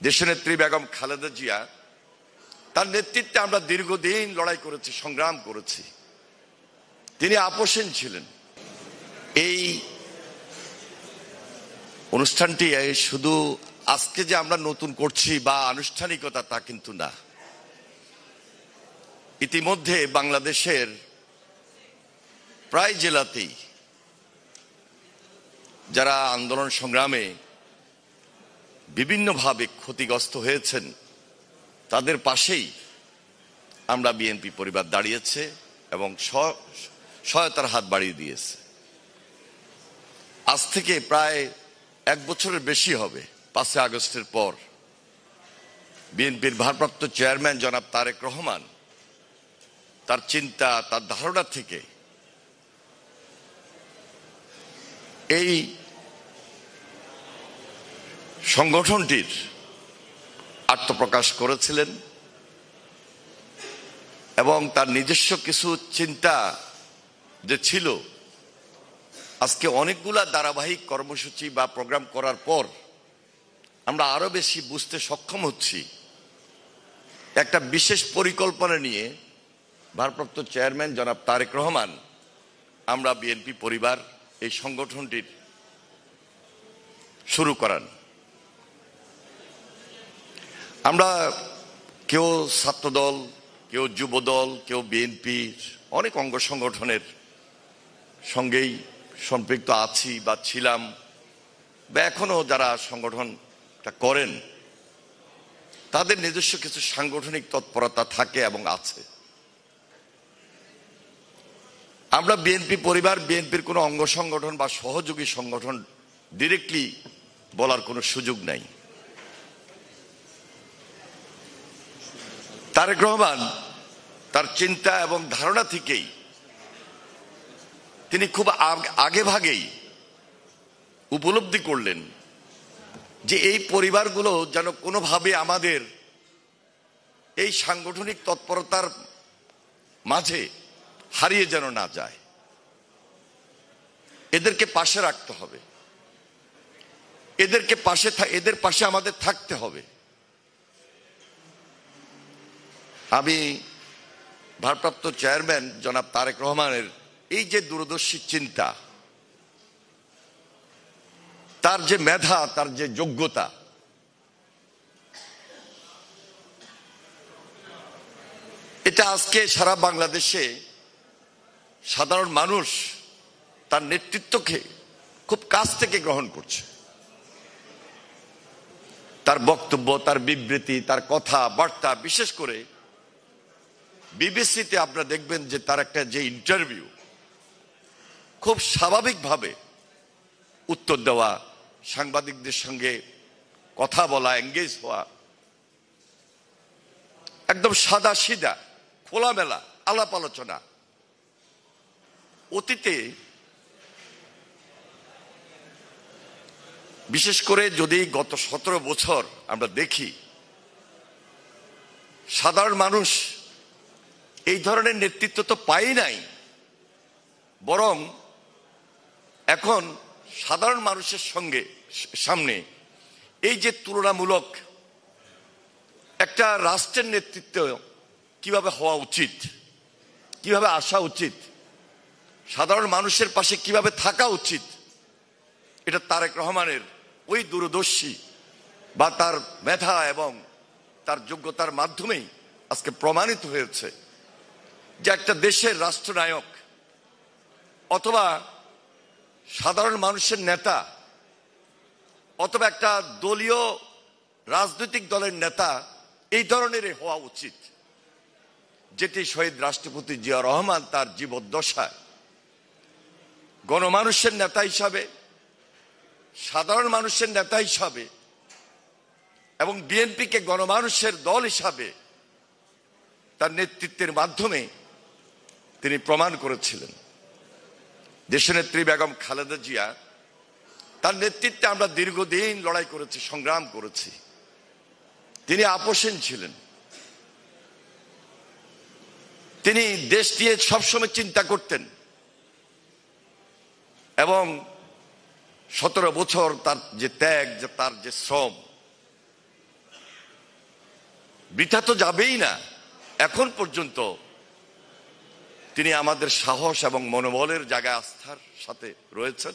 দেশনেত্রী বেগম খালেদা জিয়া, তার নেতৃত্বে আমরা দীর্ঘদিন লড়াই করেছি, সংগ্রাম করেছি। তিনি আপোষহীন ছিলেন। এই অনুষ্ঠানটি শুধু আজকে যে আমরা নতুন করছি বা আনুষ্ঠানিকতা তা কিন্তু না। ইতিমধ্যে বাংলাদেশের প্রায় জেলাতেই যারা আন্দোলন সংগ্রামে বিভিন্নভাবে ক্ষতিগ্রস্ত হয়েছেন তাদের পাশেই আমরা বিএনপি পরিবার দাঁড়িয়েছে এবং সহায়তার হাত বাড়িয়ে দিয়েছে। আজ থেকে প্রায় 1 বছরের বেশি হবে 5 আগস্টের পর বিএনপির ভারপ্রাপ্ত চেয়ারম্যান জনাব তারেক রহমান তার চিন্তা, তার ধারণা থেকে এই সংগঠনটির আত্মপ্রকাশ করেছিলেন এবং তার নিজস্ব কিছু চিন্তা যে ছিল, আজকে অনেকগুলা ধারাবাহিক কর্মসূচি বা প্রোগ্রাম করার পর আমরা আরো বেশি বুঝতে সক্ষম হচ্ছি। একটা বিশেষ পরিকল্পনা নিয়ে ভারপ্রাপ্ত চেয়ারম্যান জনাব তারেক রহমান আমরা বিএনপি পরিবার এই সংগঠনটির শুরু করান। আমরা কেউ ছাত্রদল, কেউ যুবদল, কেউ বিএনপির অনেক অঙ্গ সংগঠনের সঙ্গেই সম্পৃক্ত আছি বা ছিলাম, বা এখনো যারা সংগঠনটা করেন তাদের নিজস্ব কিছু সাংগঠনিক তৎপরতা থাকে এবং আছে। আমরা বিএনপি পরিবার, বিএনপির কোনো অঙ্গ সংগঠন বা সহযোগী সংগঠন ডিরেক্টলি বলার কোনো সুযোগ নাই। তারেক রহমান তার চিন্তা এবং ধারণা থেকেই তিনি খুব আগে ভাগেই উপলব্ধি করলেন যে এই পরিবারগুলো যেন কোনোভাবে আমাদের এই সাংগঠনিক তৎপরতার মাঝে হারিয়ে যেন না যায়। এদেরকে পাশে রাখতে হবে, এদের পাশে আমাদের থাকতে হবে। আমি ভারপ্রাপ্ত চেয়ারম্যান জনাব তারেক রহমানের এই যে দূরদর্শী চিন্তা, তার যে মেধা, তার যে যোগ্যতা, এটা আজকে সারা বাংলাদেশে সাধারণ মানুষ তার নেতৃত্বকে খুব কাছ থেকে গ্রহণ করছে। তার বক্তব্য, তার বিবৃতি, তার কথা বার্তা, বিশেষ করে বিবিসিতে আপনারা দেখবেন যে তার একটা যে ইন্টারভিউ, খুব স্বাভাবিকভাবে উত্তর দেওয়া, সাংবাদিকদের সঙ্গে কথা বলা, এঙ্গেজ হওয়া, একদম সাদা সিধা খোলামেলা আলাপ আলোচনা। অতীতে বিশেষ করে যদি গত 17 বছর আমরা দেখি, সাধারণ মানুষ এই ধরনের নেতৃত্ব তো পাই নাই, বরং এখন সাধারণ মানুষের সামনে এই যে তুলনামূলক একটা রাষ্ট্রের নেতৃত্ব কিভাবে হওয়া উচিত, কিভাবে আসা উচিত, সাধারণ মানুষের পাশে কিভাবে থাকা উচিত, এটা তারেক রহমানের ওই দূরদর্শী বা তার মেধা এবং তার যোগ্যতার মাধ্যমেই আজকে প্রমাণিত হয়েছে যে একটা দেশের রাষ্ট্রনায়ক অথবা সাধারণ মানুষের নেতা অথবা একটা দলীয় রাজনৈতিক দলের নেতা এই ধরনের হওয়া উচিত, যেটি শহীদ রাষ্ট্রপতি জিয়া রহমান তার জীবদ্দশায় গণমানুষের নেতা হিসাবে, সাধারণ মানুষের নেতা হিসাবে এবং বিএনপিকে গণমানুষের দল হিসাবে তার নেতৃত্বের মাধ্যমে তিনি প্রমাণ করেছিলেন। দেশনেত্রী বেগম খালেদা জিয়া, তার নেতৃত্বে আমরা দীর্ঘদিন লড়াই করেছি, সংগ্রাম করেছি। তিনি আপোষহীন ছিলেন। তিনি দেশ নিয়ে সবসময় চিন্তা করতেন এবং 17 বছর তার যে ত্যাগ, তার যে শ্রম, বৃথা তো যাবেই না। এখন পর্যন্ত তিনি আমাদের সাহস এবং মনোবলের জায়গায় আস্থার সাথে রয়েছেন।